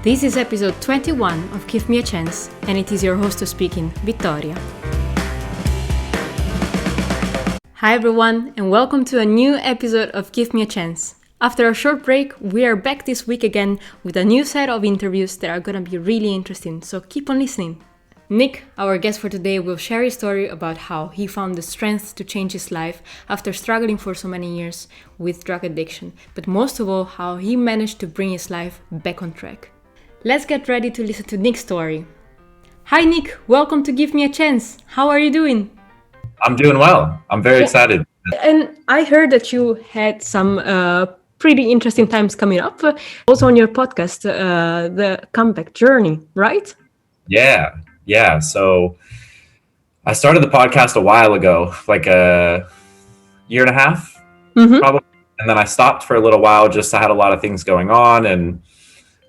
This is episode 21 of Give Me a Chance, and it is your host speaking, Vittoria. Hi everyone, and welcome to a new episode of Give Me a Chance. After a short break, we are back this week again with a new set of interviews that are gonna be really interesting, so keep on listening. Nick, our guest for today, will share his story about how he found the strength to change his life after struggling for so many years with drug addiction, but most of all, how he managed to bring his life back on track. Let's get ready to listen to Nick's story. Hi Nick, welcome to Give Me a Chance. How are you doing? I'm doing well. I'm very excited. And I heard that you had some pretty interesting times coming up, also on your podcast, the comeback journey, right? Yeah. So I started the podcast a while ago, like a year and a half, probably. And then I stopped for a little while, just I had a lot of things going on, and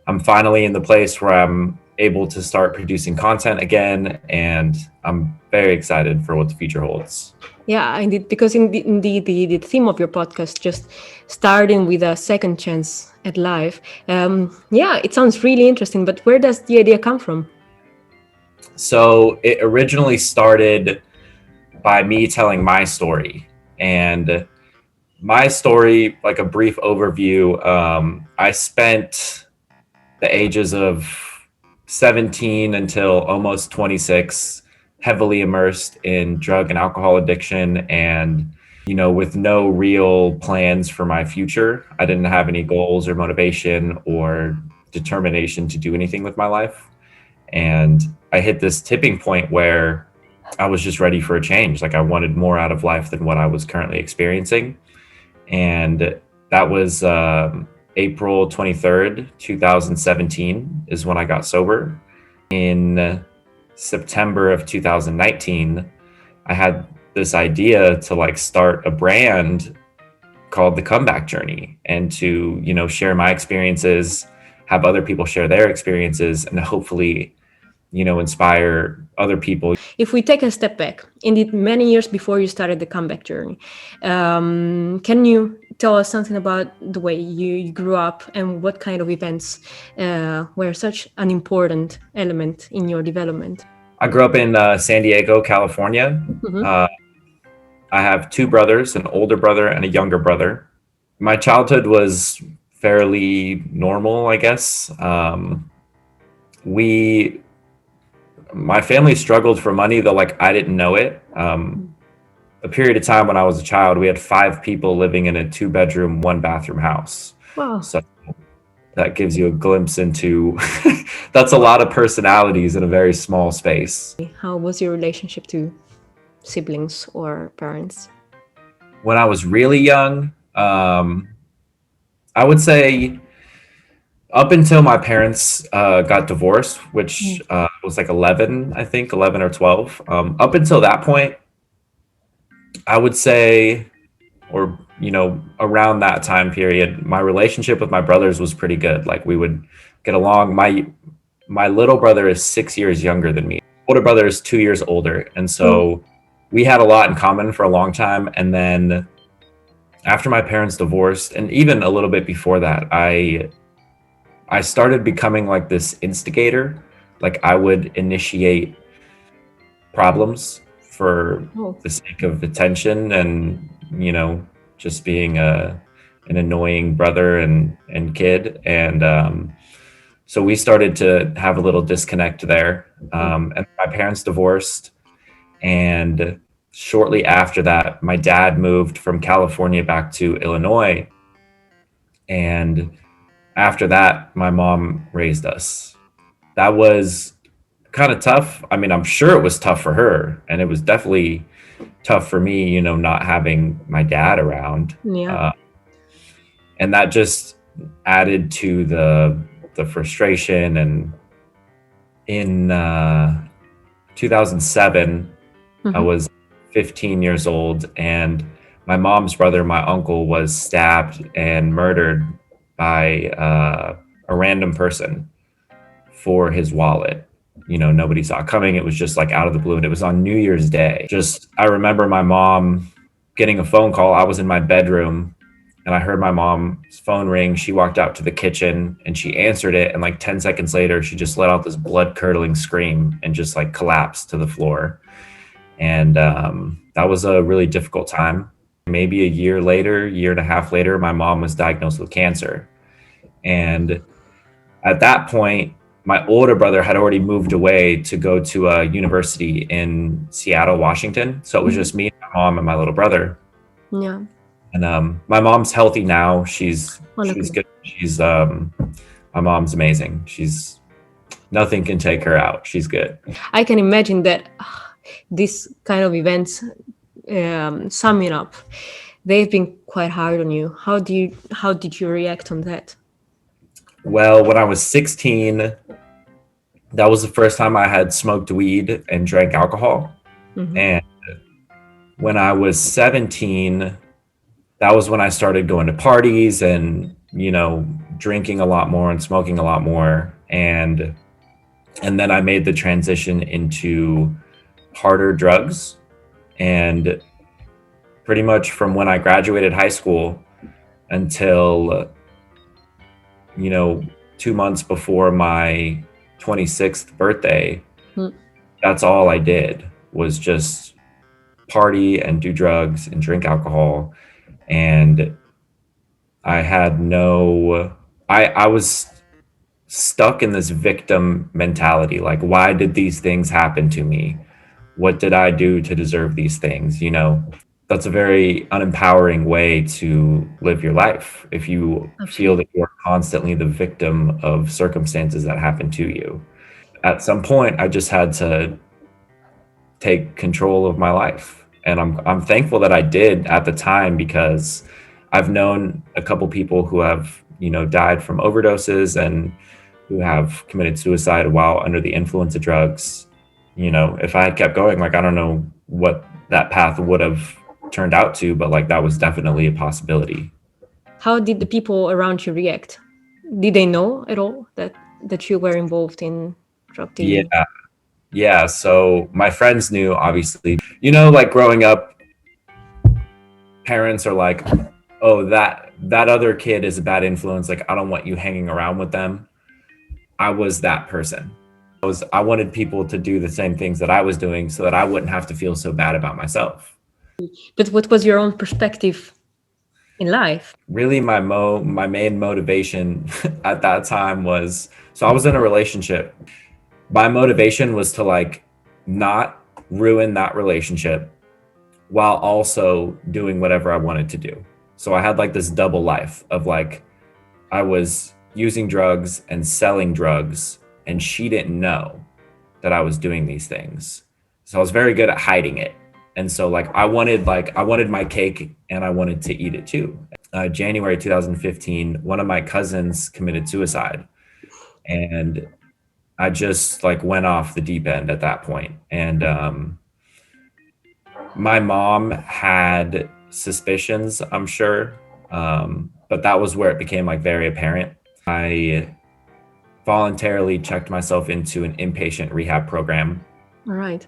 I'm finally in the place where I'm able to start producing content again, and I'm very excited for what the future holds. Yeah, indeed, because indeed the theme of your podcast, just starting with a second chance at life. It sounds really interesting, but where does the idea come from? So it originally started by me telling my story, and my story, like a brief overview, I spent the ages of 17 until almost 26 heavily immersed in drug and alcohol addiction, and with no real plans for my future. I didn't have any goals or motivation or determination to do anything with my life. And I hit this tipping point where I was just ready for a change. Like I wanted more out of life than what I was currently experiencing. And that was April 23rd, 2017 is when I got sober. In September of 2019, I had this idea to start a brand called The Comeback Journey, and to, share my experiences, have other people share their experiences, and hopefully, inspire other people. If we take a step back, indeed, many years before you started the comeback journey, can you tell us something about the way you grew up and what kind of events were such an important element in your development? I grew up in San Diego, California. I have two brothers, an older brother and a younger brother. My childhood was fairly normal, I guess. My family struggled for money, though, I didn't know it. A period of time when I was a child, we had 5 people living in a 2-bedroom, 1-bathroom house. Wow. So that gives you a glimpse into, that's a lot of personalities in a very small space. How was your relationship to siblings or parents? When I was really young, I would say up until my parents got divorced, which was 11 or 12. Up until that point, I would say, or, around that time period, my relationship with my brothers was pretty good. We would get along. My little brother is 6 years younger than me. Older brother is 2 years older. And so we had a lot in common for a long time. And then after my parents divorced, and even a little bit before that, I started becoming this instigator. I would initiate problems for the sake of attention and, just being an annoying brother and kid. And so we started to have a little disconnect there. And my parents divorced. And shortly after that, my dad moved from California back to Illinois. And after that, my mom raised us. That was kind of tough. I mean, I'm sure it was tough for her, and it was definitely tough for me, not having my dad around. Yeah. And that just added to the frustration. And in 2007, I was 15 years old, and my mom's brother, my uncle, was stabbed and murdered by a random person for his wallet. Nobody saw it coming. It was just out of the blue, and it was on New Year's Day. I remember my mom getting a phone call. I was in my bedroom and I heard my mom's phone ring. She walked out to the kitchen and she answered it. And like 10 seconds later, she just let out this blood curdling scream and just like collapsed to the floor. And that was a really difficult time. Maybe a year later, year and a half later, my mom was diagnosed with cancer. And at that point, my older brother had already moved away to go to a university in Seattle, Washington. So it was just me, my mom, and my little brother. Yeah. And my mom's healthy now. Oh, She's luckily. good. My mom's amazing. She's nothing can take her out. She's good. I can imagine that these kind of events, summing up, they've been quite hard on you. How did you react on that? Well, when I was 16, that was the first time I had smoked weed and drank alcohol. Hmm. And when I was 17, that was when I started going to parties and, drinking a lot more and smoking a lot more. And then I made the transition into harder drugs. And pretty much from when I graduated high school until, 2 months before my 26th birthday, Mm. that's all I did was just party and do drugs and drink alcohol. And I had I was stuck in this victim mentality. Like, why did these things happen to me? What did I do to deserve these things? That's a very unempowering way to live your life if you feel that Absolutely. you're constantly the victim of circumstances that happen to you. At some point, I just had to take control of my life. And I'm thankful that I did at the time, because I've known a couple people who have, died from overdoses and who have committed suicide while under the influence of drugs. If I had kept going, like, I don't know what that path would have turned out to, but like that was definitely a possibility. How did the people around you react? Did they know at all that you were involved in drug Yeah. dealing? Yeah. So my friends knew, obviously, like growing up, parents are like, oh, that other kid is a bad influence. Like, I don't want you hanging around with them. I was that person. I wanted people to do the same things that I was doing so that I wouldn't have to feel so bad about myself. But what was your own perspective in life? Really, my main motivation at that time was, so I was in a relationship. My motivation was to like not ruin that relationship while also doing whatever I wanted to do. So I had like this double life of like, I was using drugs and selling drugs, and she didn't know that I was doing these things. So I was very good at hiding it. And so I wanted my cake and I wanted to eat it too. January 2015, one of my cousins committed suicide, and I just like went off the deep end at that point. And my mom had suspicions, I'm sure, but that was where it became like very apparent. I voluntarily checked myself into an inpatient rehab program, All right.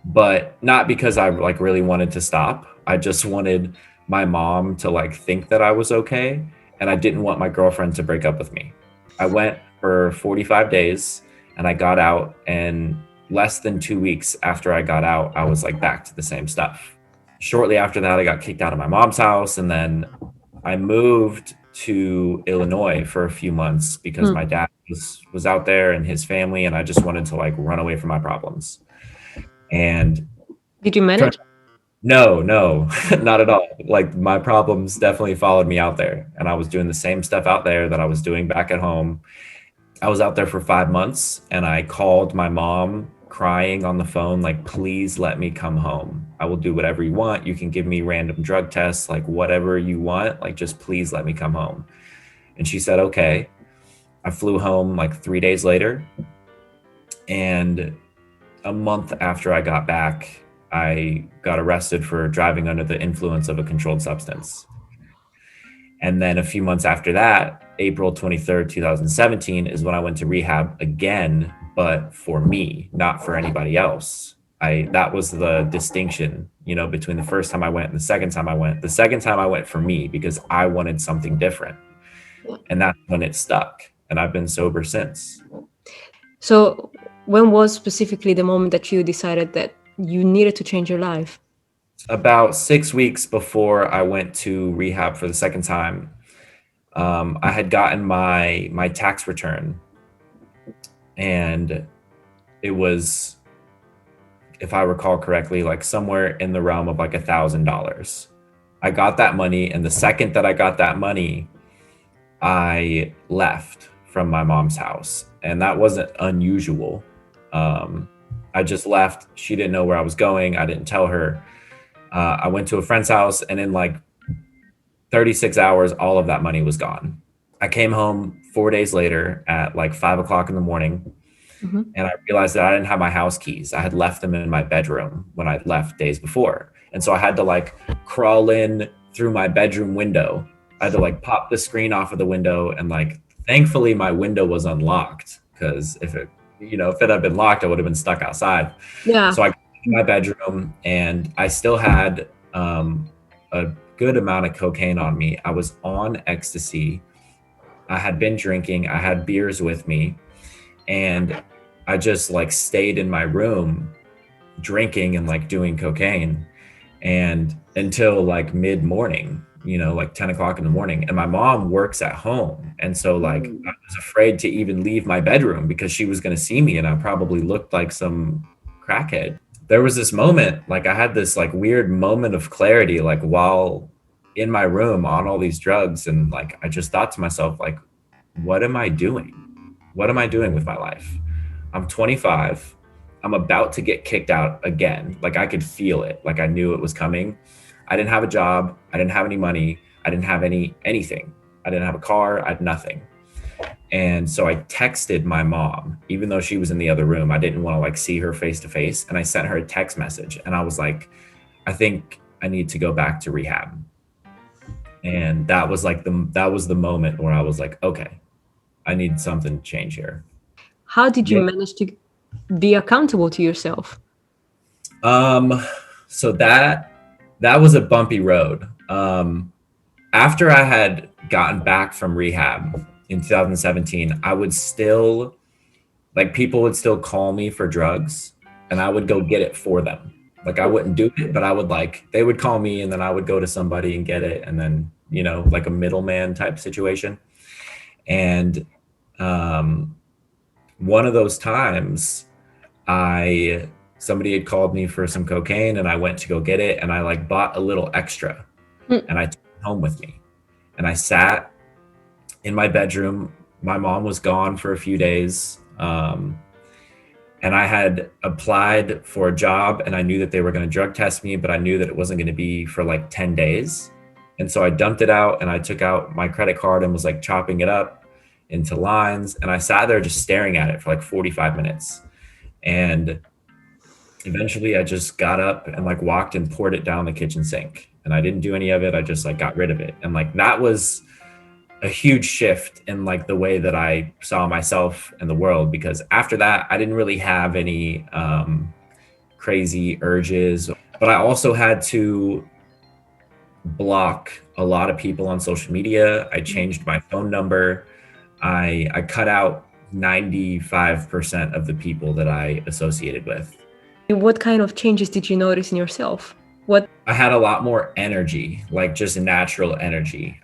but not because I like really wanted to stop. I just wanted my mom to like think that I was okay, and I didn't want my girlfriend to break up with me. I went for 45 days and I got out, and less than 2 weeks after I got out, I was like back to the same stuff. Shortly after that, I got kicked out of my mom's house, and then I moved to Illinois for a few months because my Hmm. dad was out there and his family, and I just wanted to like run away from my problems. And Did you turn- manage? no, no, not at all. Like, my problems definitely followed me out there, and I was doing the same stuff out there that I was doing back at home. I was out there for 5 months, and I called my mom crying on the phone, like, please let me come home. I will do whatever you want. You can give me random drug tests, like whatever you want, like just please let me come home. And she said, okay. I flew home like 3 days later, and a month after I got back, I got arrested for driving under the influence of a controlled substance. And then a few months after that, April 23rd, 2017, is when I went to rehab again, but for me, not for anybody else. I that was the distinction, between the first time I went and the second time I went. The second time I went for me because I wanted something different. And that's when it stuck. And I've been sober since. So, when was specifically the moment that you decided that you needed to change your life? About 6 weeks before I went to rehab for the second time, I had gotten my tax return, and it was, if I recall correctly, like somewhere in the realm of like $1,000. I got that money, and the second that I got that money, I left from my mom's house, and that wasn't unusual. Um, I just left. She didn't know where I was going. I didn't tell her. I went to a friend's house, and in like 36 hours, all of that money was gone. I came home 4 days later at like 5 o'clock in the morning, Mhm. and I realized that I didn't have my house keys. I had left them in my bedroom when I left days before. And so I had to like crawl in through my bedroom window. I had to like pop the screen off of the window, and like thankfully my window was unlocked, because if it had been locked, I would have been stuck outside. Yeah. So I got in my bedroom, and I still had a good amount of cocaine on me. I was on ecstasy. I had been drinking. I had beers with me, and I just like stayed in my room drinking and like doing cocaine, and until like mid morning, like 10 o'clock in the morning. And my mom works at home. And so like I was afraid to even leave my bedroom because she was going to see me and I probably looked like some crackhead. There was this moment, like I had this like weird moment of clarity, like while in my room on all these drugs. And like I just thought to myself, like, what am I doing? What am I doing with my life? I'm 25. I'm about to get kicked out again. Like I could feel it. Like I knew it was coming. I didn't have a job. I didn't have any money. I didn't have anything. I didn't have a car. I had nothing. And so I texted my mom, even though she was in the other room. I didn't want to like see her face to face. And I sent her a text message, and I was like, I think I need to go back to rehab. And that was the moment where I was like, okay, I need something to change here. How did you Yeah. manage to be accountable to yourself? Um, so that was a bumpy road. After I had gotten back from rehab in 2017, I would still, like, people would still call me for drugs, and I would go get it for them. Like I wouldn't do it, but they would call me, and then I would go to somebody and get it, and then, like a middleman type situation. And um, one of those times, I somebody had called me for some cocaine, and I went to go get it, and I like bought a little extra, Mm. and I took it home with me. And I sat in my bedroom. My mom was gone for a few days. And I had applied for a job, and I knew that they were going to drug test me, but I knew that it wasn't going to be for like 10 days. And so I dumped it out, and I took out my credit card and was like chopping it up into lines. And I sat there just staring at it for like 45 minutes. And eventually I just got up and like walked and poured it down the kitchen sink. And I didn't do any of it. I just like got rid of it. And like that was a huge shift in like the way that I saw myself and the world, because after that I didn't really have any crazy urges. But I also had to block a lot of people on social media. I changed my phone number. I cut out 95% of the people that I associated with. What kind of changes did you notice in yourself? What? I had a lot more energy, like just natural energy.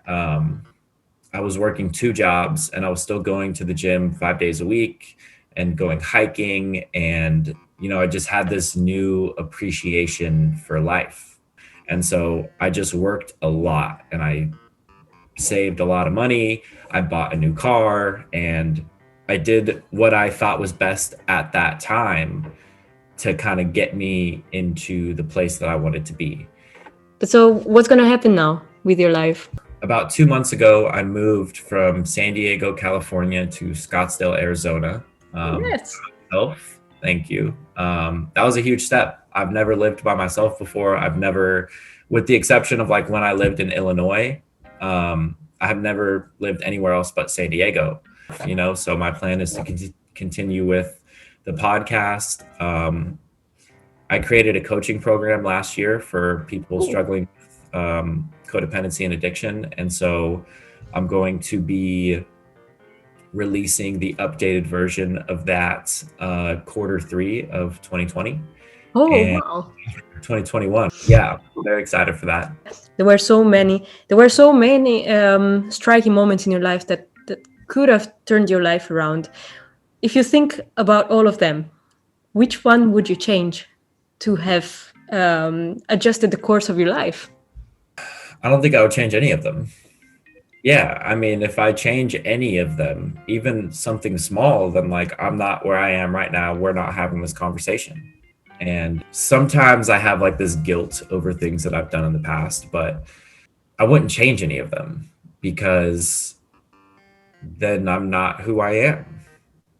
I was working two jobs, and I was still going to the gym 5 days a week and going hiking. And, I just had this new appreciation for life. And so I just worked a lot, and I saved a lot of money. I bought a new car, and I did what I thought was best at that time to kind of get me into the place that I wanted to be. So, what's going to happen now with your life? About 2 months ago, I moved from San Diego, California to Scottsdale, Arizona. Yes. Thank you. That was a huge step. I've never lived by myself before. I've never, with the exception of like when I lived in Illinois, I have never lived anywhere else but San Diego. So my plan is to continue with the podcast. I created a coaching program last year for people Oh, struggling with codependency and addiction. And so I'm going to be releasing the updated version of that quarter 3 of 2020 oh, and wow. 2021. Yeah, very excited for that. There were so many striking moments in your life that could have turned your life around. If you think about all of them, which one would you change to have adjusted the course of your life? I don't think I would change any of them. Yeah, I mean, if I change any of them, even something small, then like I'm not where I am right now. We're not having this conversation. And sometimes I have like this guilt over things that I've done in the past, but I wouldn't change any of them because then I'm not who I am.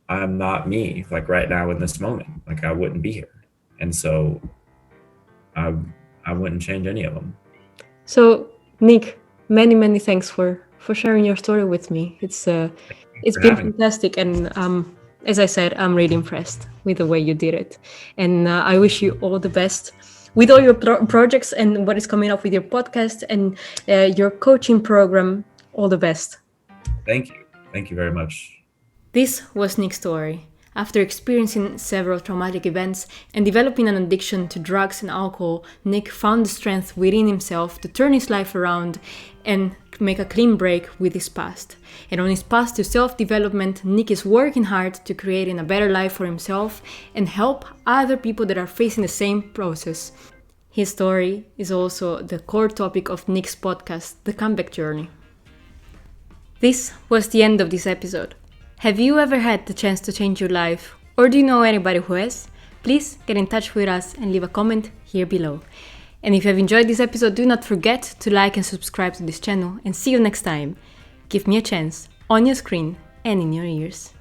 I'm not me, like right now in this moment. Like I wouldn't be here. And so I I wouldn't change any of them. So, Nick, many thanks for sharing your story with me. Thanks It's for been having me. fantastic, and as I said, I'm really impressed with the way you did it. And I wish you all the best with all your projects and what is coming up with your podcast and your coaching program. All the best. Thank you. Thank you very much. This was Nick's story. After experiencing several traumatic events and developing an addiction to drugs and alcohol, Nick found the strength within himself to turn his life around and make a clean break with his past. And on his path to self-development, Nick is working hard to creating a better life for himself and help other people that are facing the same process. His story is also the core topic of Nick's podcast, The Comeback Journey. This was the end of this episode. Have you ever had the chance to change your life, or do you know anybody who has? Please get in touch with us and leave a comment here below. And if you have enjoyed this episode, do not forget to like and subscribe to this channel, and see you next time. Give me a chance, on your screen and in your ears.